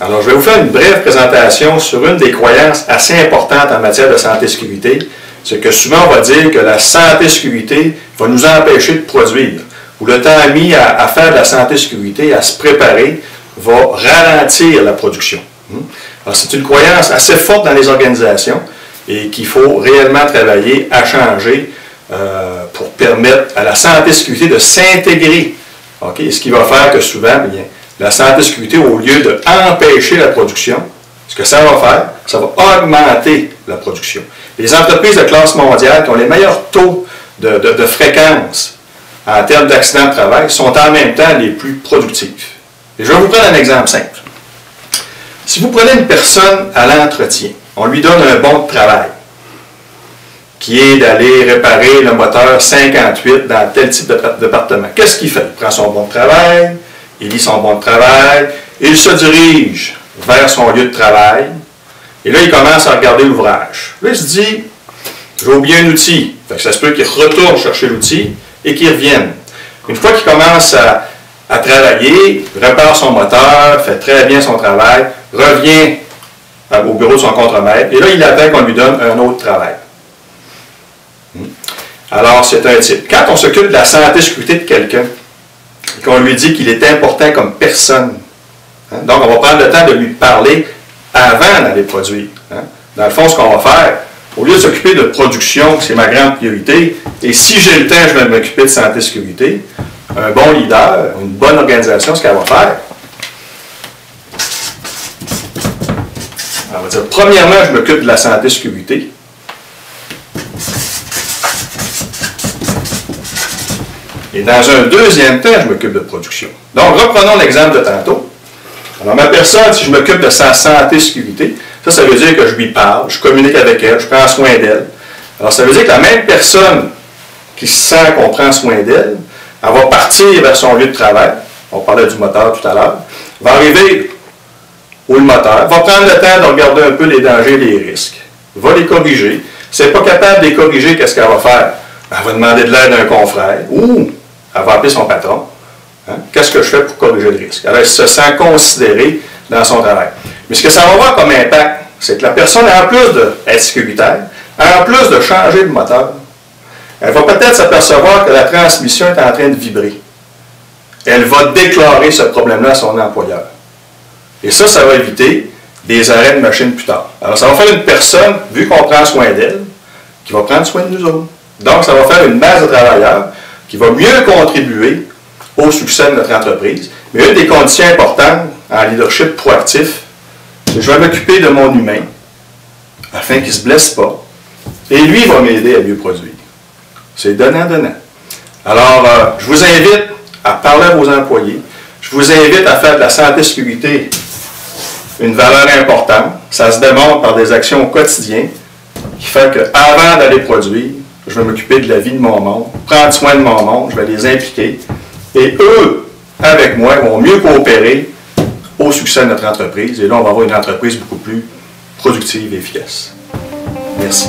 Alors, je vais vous faire une brève présentation sur une des croyances assez importantes en matière de santé-sécurité. C'est que souvent, on va dire que la santé-sécurité va nous empêcher de produire. Ou le temps mis à faire de la santé-sécurité, à se préparer, va ralentir la production. Alors, c'est une croyance assez forte dans les organisations et qu'il faut réellement travailler à changer pour permettre à la santé-sécurité de s'intégrer. Okay? Ce qui va faire que souvent, bien, la santé-sécurité, au lieu d'empêcher la production, ce que ça va faire, ça va augmenter la production. Les entreprises de classe mondiale qui ont les meilleurs taux de fréquence en termes d'accidents de travail sont en même temps les plus productives. Et je vais vous prendre un exemple simple. Si vous prenez une personne à l'entretien, on lui donne un bon de travail, qui est d'aller réparer le moteur 58 dans tel type de département. Qu'est-ce qu'il fait? Il prend son bon de travail, il lit son bon de travail, il se dirige vers son lieu de travail, et là, il commence à regarder l'ouvrage. Là, il se dit, j'ai oublié un outil. Fait que ça se peut qu'il retourne chercher l'outil et qu'il revienne. Une fois qu'il commence à travailler, répare son moteur, fait très bien son travail, revient au bureau de son contremaître, et là, il attend qu'on lui donne un autre travail. Alors, c'est un type. Quand on s'occupe de la santé-sécurité de quelqu'un, et qu'on lui dit qu'il est important comme personne, donc on va prendre le temps de lui parler avant d'aller produire. Dans le fond, ce qu'on va faire, au lieu de s'occuper de production, c'est ma grande priorité, et si j'ai le temps, je vais m'occuper de santé-sécurité, un bon leader, une bonne organisation, ce qu'elle va faire, on va dire, premièrement, je m'occupe de la santé-sécurité. Et dans un deuxième temps, je m'occupe de production. Donc, reprenons l'exemple de tantôt. Alors, ma personne, si je m'occupe de sa santé-sécurité, ça veut dire que je lui parle, je communique avec elle, je prends soin d'elle. Alors, ça veut dire que la même personne qui sent qu'on prend soin d'elle, elle va partir vers son lieu de travail. On parlait du moteur tout à l'heure. Va arriver où le moteur, va prendre le temps de regarder un peu les dangers et les risques. Va les corriger. Si elle n'est pas capable de les corriger, qu'est-ce qu'elle va faire? Elle va demander de l'aide à un confrère ou elle va appeler son patron. Qu'est-ce que je fais pour corriger le risque? Alors, elle se sent considérée dans son travail. Mais ce que ça va avoir comme impact, c'est que la personne, en plus d'être sécuritaire, en plus de changer le moteur, elle va peut-être s'apercevoir que la transmission est en train de vibrer. Elle va déclarer ce problème-là à son employeur. Et ça va éviter des arrêts de machine plus tard. Alors, ça va faire une personne, vu qu'on prend soin d'elle, qui va prendre soin de nous autres. Donc, ça va faire une base de travailleurs qui va mieux contribuer au succès de notre entreprise. Mais une des conditions importantes en leadership proactif, c'est que je vais m'occuper de mon humain afin qu'il ne se blesse pas. Et lui va m'aider à mieux produire. C'est donnant-donnant. Alors, je vous invite à parler à vos employés. Je vous invite à faire de la santé-sécurité une valeur importante. Ça se démontre par des actions au quotidien qui fait qu'avant d'aller produire, je vais m'occuper de la vie de mon monde, prendre soin de mon monde, je vais les impliquer. Et eux, avec moi, vont mieux coopérer au succès de notre entreprise. Et là, on va avoir une entreprise beaucoup plus productive et efficace. Merci.